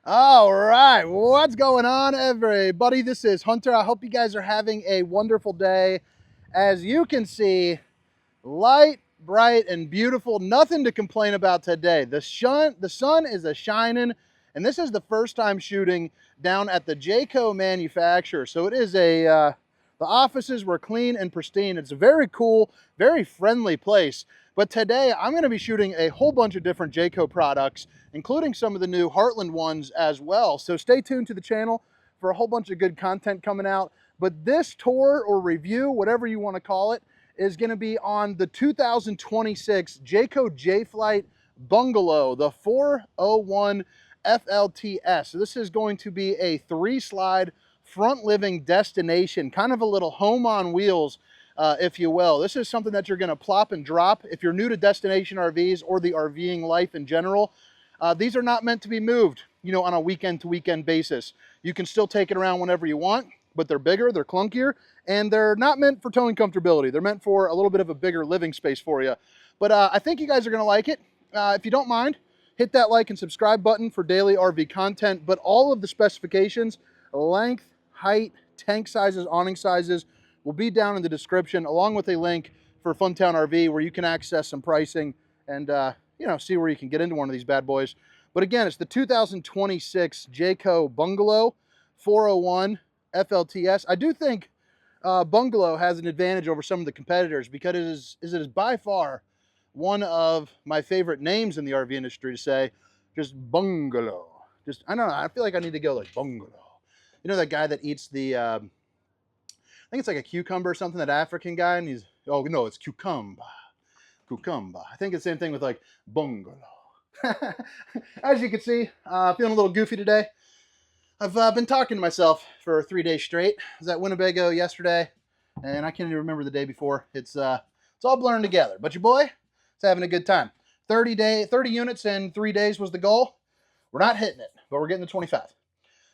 All right, what's going on, everybody? This is Hunter. I hope you guys are having a wonderful day. As you can see, light, bright, and beautiful. Nothing to complain about today. The sun is a shining, and this is the first time shooting down at the Jayco manufacturer. So it is the offices were clean and pristine. It's a very cool, very friendly place. But today I'm going to be shooting a whole bunch of different Jayco products, including some of the new Heartland ones as well. So stay tuned to the channel for a whole bunch of good content coming out. But this tour or review, whatever you want to call it, is going to be on the 2026 Jayco J-Flight Bungalow, the 401 FLTS. So this is going to be a 3-slide front living destination, kind of a little home on wheels, if you will. This is something that you're going to plop and drop. If you're new to destination RVs or the RVing life in general, these are not meant to be moved, on a weekend to weekend basis. You can still take it around whenever you want, but they're bigger, they're clunkier, and they're not meant for towing comfortability. They're meant for a little bit of a bigger living space for you. But I think you guys are going to like it. If you don't mind, hit that like and subscribe button for daily RV content. But all of the specifications, length, height, tank sizes, awning sizes, will be down in the description, along with a link for Funtown RV where you can access some pricing and see where you can get into one of these bad boys. But again, it's the 2026 Jayco Bungalow 401 FLTS. I do think Bungalow has an advantage over some of the competitors because it is by far one of my favorite names in the RV industry to say. Just Bungalow. I don't know, I feel like I need to go like Bungalow. You know that guy that eats the, I think it's like a cucumber or something, that African guy, and he's, oh no, it's cucumber. Cucumber. I think it's the same thing with like Bungalow. As you can see, feeling a little goofy today. I've been talking to myself for 3 days straight. I was at Winnebago yesterday, and I can't even remember the day before. It's all blurring together. But your boy is having a good time. 30 units in 3 days was the goal. We're not hitting it, but we're getting to 25.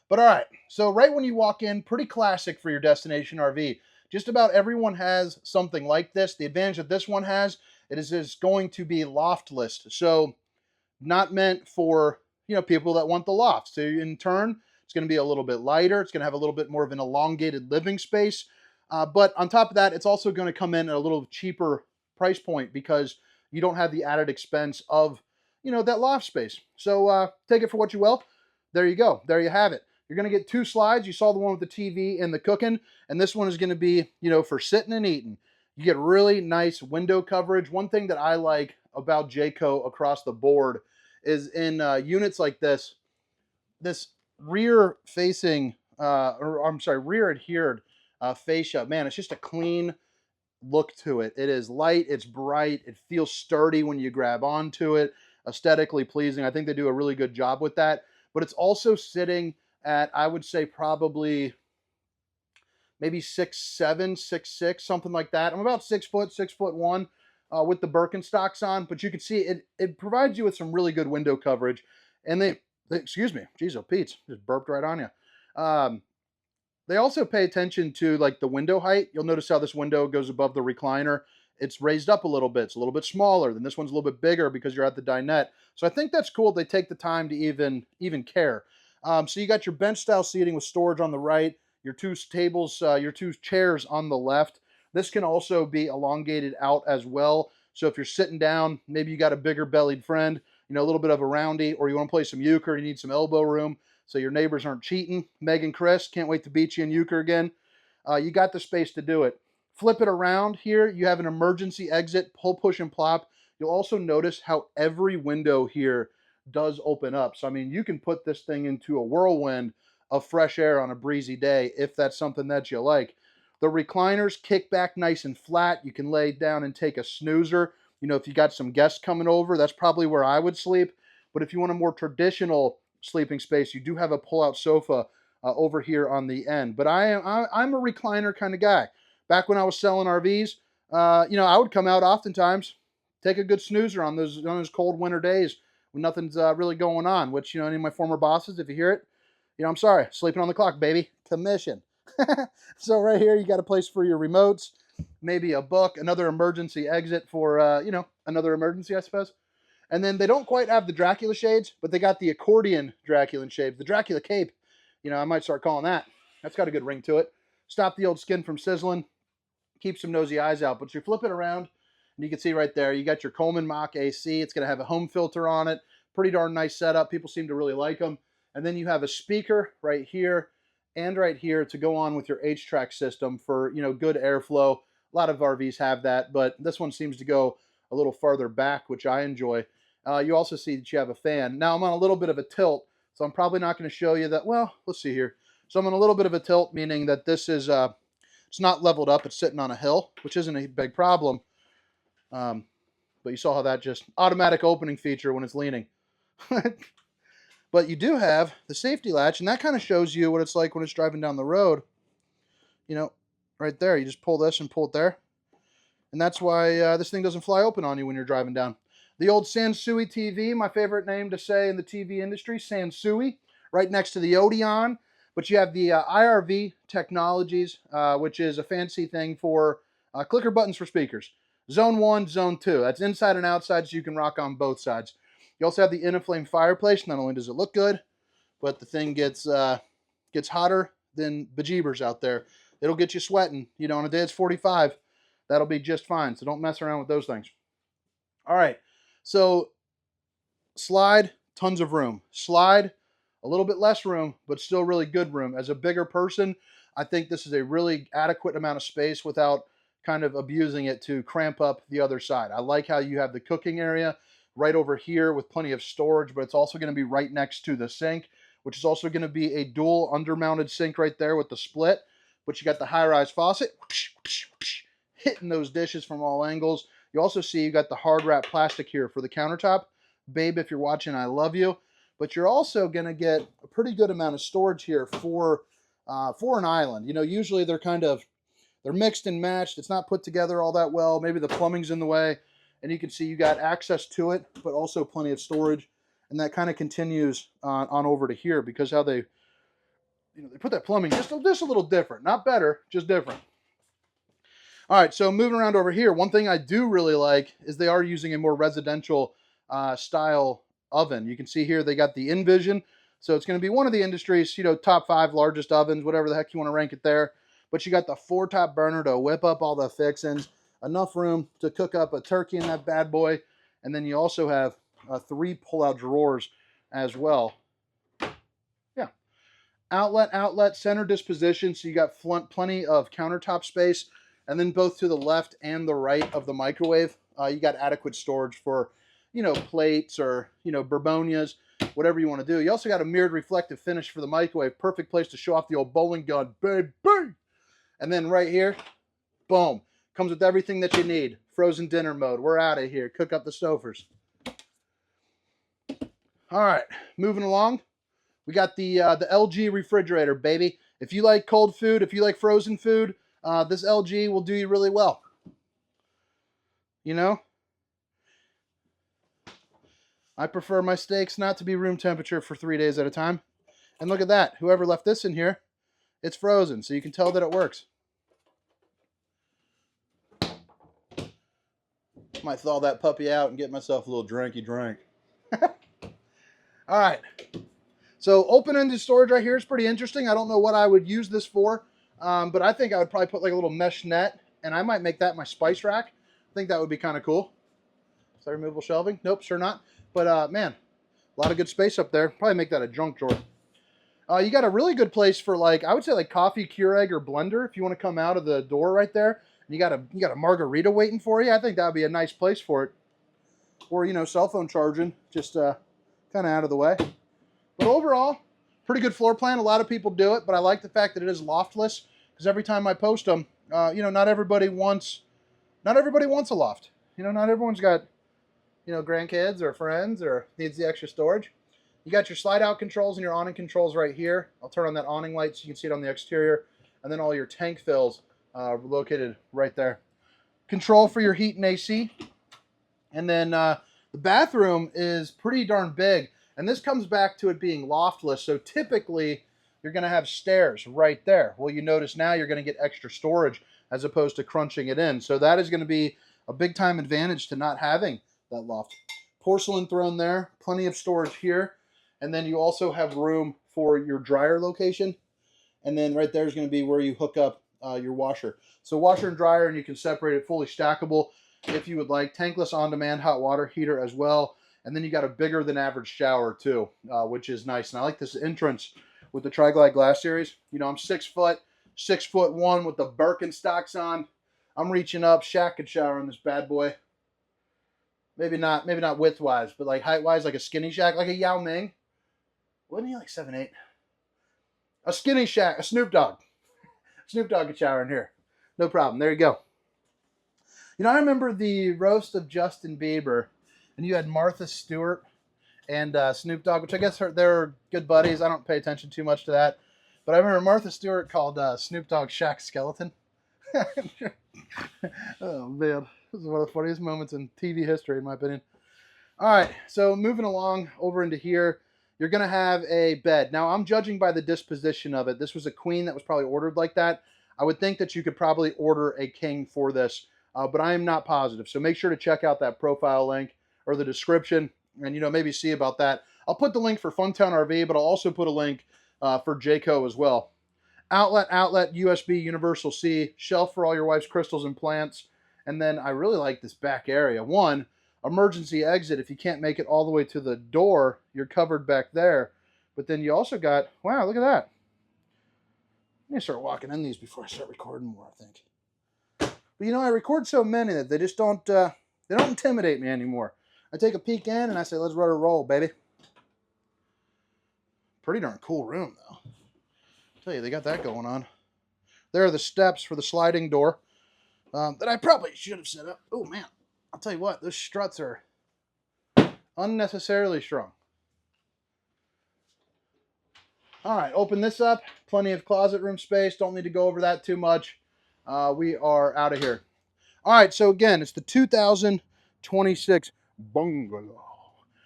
But all right, so right when you walk in, pretty classic for your destination RV. Just about everyone has something like this. The advantage that this one has, it is going to be loftless. So not meant for, people that want the loft. So in turn, it's going to be a little bit lighter. It's going to have a little bit more of an elongated living space. But on top of that, it's also going to come in at a little cheaper price point because you don't have the added expense of, that loft space. So take it for what you will. There you go. There you have it. You're going to get 2 slides. You saw the one with the TV and the cooking, and this one is going to be, for sitting and eating. You get really nice window coverage. One thing that I like about Jayco across the board is in units like this rear facing, rear adhered fascia. Man, it's just a clean look to it. It is light, it's bright, it feels sturdy when you grab onto it, aesthetically pleasing. I think they do a really good job with that. But it's also sitting at, I would say, probably maybe 6'7", 6'6", something like that. I'm about 6 foot, 6'1", with the Birkenstocks on, but you can see it provides you with some really good window coverage. And excuse me, geez, oh Pete, just burped right on you. They also pay attention to like the window height. You'll notice how this window goes above the recliner. It's raised up a little bit. It's a little bit smaller. Then this one's a little bit bigger because you're at the dinette. So I think that's cool. They take the time to even care. So you got your bench style seating with storage on the right, your 2 tables, your 2 chairs on the left. This can also be elongated out as well. So if you're sitting down, maybe you got a bigger bellied friend, a little bit of a roundy, or you want to play some euchre, you need some elbow room so your neighbors aren't cheating. Meg and Chris, can't wait to beat you in euchre again. You got the space to do it. Flip it around here. You have an emergency exit, pull, push, and plop. You'll also notice how every window here does open up. So, I mean, you can put this thing into a whirlwind of fresh air on a breezy day if that's something that you like. The recliners kick back nice and flat. You can lay down and take a snoozer. If you got some guests coming over, that's probably where I would sleep. But if you want a more traditional sleeping space, you do have a pull-out sofa over here on the end. But I'm a recliner kind of guy. Back when I was selling RVs, I would come out oftentimes, take a good snoozer on those cold winter days when nothing's really going on. Which, any of my former bosses, if you hear it, I'm sorry, sleeping on the clock, baby, commission. So right here, you got a place for your remotes, maybe a book, another emergency exit for another emergency, I suppose. And then they don't quite have the Dracula shades, but they got the accordion Dracula shades, the Dracula cape. You know, I might start calling that. That's got a good ring to it. Stop the old skin from sizzling. Keep some nosy eyes out. But you flip it around, and you can see right there, you got your Coleman Mach AC. It's going to have a home filter on it. Pretty darn nice setup. People seem to really like them. And then you have a speaker right here and right here to go on with your H-track system for, you know, good airflow. A lot of RVs have that, but this one seems to go a little farther back, which I enjoy. You also see that you have a fan. Now I'm on a little bit of a tilt, so I'm probably not going to show you that. Well, let's see here. So I'm on a little bit of a tilt, meaning that this is it's not leveled up. It's sitting on a hill, which isn't a big problem. But you saw how that just automatic opening feature when it's leaning. But you do have the safety latch, and that kind of shows you what it's like when it's driving down the road. You know, right there. You just pull this and pull it there. And that's why this thing doesn't fly open on you when you're driving down. The old Sansui TV, my favorite name to say in the TV industry, Sansui, right next to the Odeon. But you have the IRV Technologies, which is a fancy thing for clicker buttons for speakers. Zone 1, Zone 2. That's inside and outside, so you can rock on both sides. You also have the Innaflame fireplace. Not only does it look good, but the thing gets hotter than bejeebers out there. It'll get you sweating. You know, on a day it's 45, that'll be just fine. So don't mess around with those things. All right. So slide, tons of room. Slide, a little bit less room, but still really good room. As a bigger person, I think this is a really adequate amount of space without kind of abusing it to cramp up the other side. I like how you have the cooking area right over here with plenty of storage, but it's also going to be right next to the sink, which is also going to be a dual undermounted sink right there with the split. But you got the high-rise faucet, hitting those dishes from all angles. You also see you got the hard wrap plastic here for the countertop. Babe, if you're watching, I love you. But you're also going to get a pretty good amount of storage here for an island. You know, usually they're mixed and matched. It's not put together all that well. Maybe the plumbing's in the way. And you can see you got access to it, but also plenty of storage. And that kind of continues on over to here because how they put that plumbing just a little different. Not better, just different. All right, so moving around over here, one thing I do really like is they are using a more residential style oven. You can see here they got the Envision. So it's going to be one of the industry's, top 5 largest ovens, whatever the heck you want to rank it there. But you got the 4-top burner to whip up all the fixings. Enough room to cook up a turkey in that bad boy. And then you also have 3 pull-out drawers as well. Yeah. Outlet, center disposition. So you got plenty of countertop space. And then both to the left and the right of the microwave, you got adequate storage for, plates or, Bourbonias, whatever you want to do. You also got a mirrored reflective finish for the microwave. Perfect place to show off the old bowling gun, baby. And then right here, boom. Comes with everything that you need. Frozen dinner mode. We're out of here. Cook up the Stofers. All right, moving along. We got the LG refrigerator, baby. If you like cold food, if you like frozen food, this LG will do you really well. I prefer my steaks not to be room temperature for 3 days at a time. And look at that. Whoever left this in here, it's frozen, so you can tell that it works. Might thaw that puppy out and get myself a little drinky drink. All right. So open-ended storage right here is pretty interesting. I don't know what I would use this for, but I think I would probably put like a little mesh net, and I might make that my spice rack. I think that would be kind of cool. Is that removable shelving? Nope, sure not. But man, a lot of good space up there. Probably make that a junk drawer. You got a really good place for I would say coffee, Keurig, or blender if you want to come out of the door right there. You got a margarita waiting for you. I think that would be a nice place for it. Or, cell phone charging, just kind of out of the way. But overall, pretty good floor plan. A lot of people do it, but I like the fact that it is loftless because every time I post them, not everybody wants a loft. Not everyone's got, grandkids or friends or needs the extra storage. You got your slide out controls and your awning controls right here. I'll turn on that awning light so you can see it on the exterior. And then all your tank fills located right there. Control for your heat and AC. And then the bathroom is pretty darn big. And this comes back to it being loftless. So typically you're going to have stairs right there. Well, you notice now you're going to get extra storage as opposed to crunching it in. So that is going to be a big time advantage to not having that loft. Porcelain throne there, plenty of storage here. And then you also have room for your dryer location. And then right there is going to be where you hook up your washer. So washer and dryer, and you can separate it, fully stackable if you would like. Tankless on-demand hot water heater as well. And then you got a bigger than average shower too, which is nice. And I like this entrance with the Tri-Glide glass series. You know, I'm 6 foot, 6'1" with the Birkenstocks on. I'm reaching up. Shaq could shower in this bad boy. Maybe not width-wise, but like height-wise, like a skinny Shaq, like a Yao Ming. Wasn't he like 7'8"? A skinny Shaq, a Snoop Dogg. Snoop Dogg could shower in here. No problem. There you go. You know, I remember the roast of Justin Bieber, and you had Martha Stewart and Snoop Dogg, which I guess they're good buddies. I don't pay attention too much to that. But I remember Martha Stewart called Snoop Dogg Shaq Skeleton. Oh, man. This is one of the funniest moments in TV history, in my opinion. All right, so moving along over into here, you're going to have a bed. Now, I'm judging by the disposition of it. This was a queen that was probably ordered like that. I would think that you could probably order a king for this, but I am not positive. So make sure to check out that profile link or the description and, you know, maybe see about that. I'll put the link for Funtown RV, but I'll also put a link for Jayco as well. Outlet, USB, Universal C, shelf for all your wife's crystals and plants. And then I really like this back area. One, emergency exit. If you can't make it all the way to the door, you're covered back there. But then you also got, wow, look at that. I need to start walking in these before I start recording more, I think. But you know, I record so many that they just don't, they don't intimidate me anymore. I take a peek in and I say, let's let her roll, baby. Pretty darn cool room, though. I'll tell you, they got that going on. There are the steps for the sliding door that I probably should have set up. Oh, man. I'll tell you what, those struts are unnecessarily strong. All right, open this up. Plenty of closet room space. Don't need to go over that too much. We are out of here. All right, so again, it's the 2026 Bungalow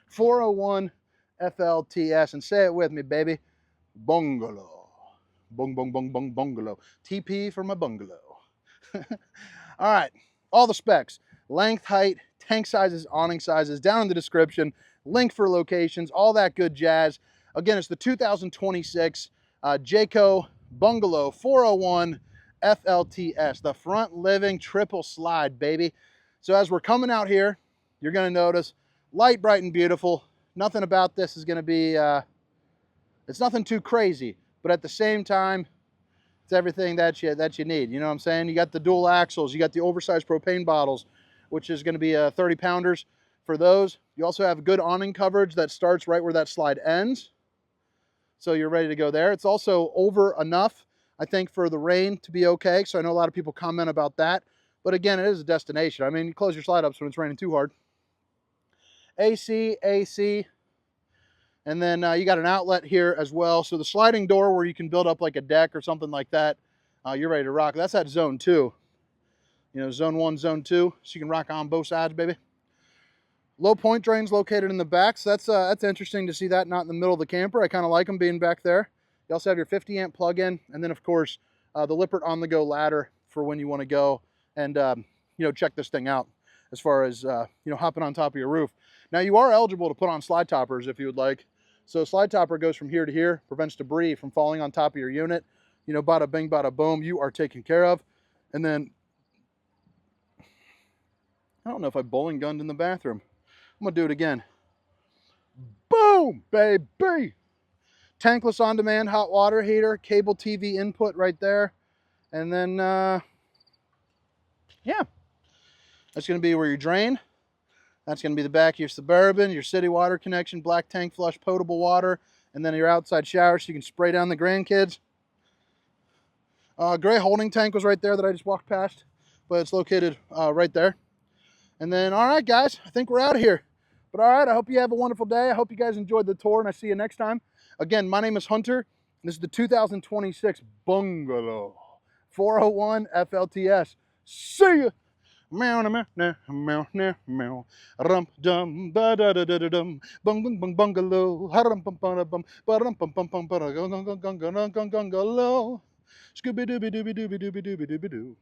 401 FLTS. And say it with me, baby. Bungalow. Bung, bung, bung, bung, bungalow. TP for my bungalow. All right, all the specs. Length, height, tank sizes, awning sizes, down in the description. Link for locations, all that good jazz. Again, it's the 2026 Jayco Bungalow 401 FLTS, the front living triple slide, baby. So as we're coming out here, you're going to notice light, bright, and beautiful. Nothing about this is going to be, it's nothing too crazy, but at the same time, it's everything that you need. You know what I'm saying? You got the dual axles, you got the oversized propane bottles, which is going to be 30 pounders for those. You also have good awning coverage that starts right where that slide ends. So you're ready to go there. It's also over enough, I think, for the rain to be okay. So I know a lot of people comment about that. But again, it is a destination. I mean, you close your slide ups when it's raining too hard. AC, AC. And then you got an outlet here as well. So the sliding door where you can build up like a deck or something like that, you're ready to rock. That's at zone 2. You know, zone 1, zone 2. So you can rock on both sides, baby. Low point drains located in the back. So that's interesting to see that not in the middle of the camper. I kind of like them being back there. You also have your 50 amp plug-in. And then, of course, the Lippert on-the-go ladder for when you want to go and, you know, check this thing out as far as, you know, hopping on top of your roof. Now, you are eligible to put on slide toppers if you would like. So slide topper goes from here to here, prevents debris from falling on top of your unit. You know, bada bing, bada boom, you are taken care of. And then, I don't know if I bowling gunned in the bathroom. I'm gonna do it again. Boom, baby! Tankless on-demand hot water heater, cable TV input right there. And then, yeah, that's gonna be where you drain. That's gonna be the back of your Suburban, your city water connection, black tank flush, potable water, and then your outside shower so you can spray down the grandkids. Gray holding tank was right there that I just walked past, but it's located right there. And then, all right, guys, I think we're out of here. But all right, I hope you have a wonderful day. I hope you guys enjoyed the tour, and I see you next time. Again, my name is Hunter, and this is the 2026 Bungalow 401 FLTS. See ya! Meow, meow, meow, meow, meow, meow. Rum dum, ba da da da da dum. Bung bung bung bungalow. Harum bum bum bum. Ba rum bum bum bum. Ba gung gung gung gung gung gung gung gung. Scooby dooby dooby dooby dooby dooby dooby doo.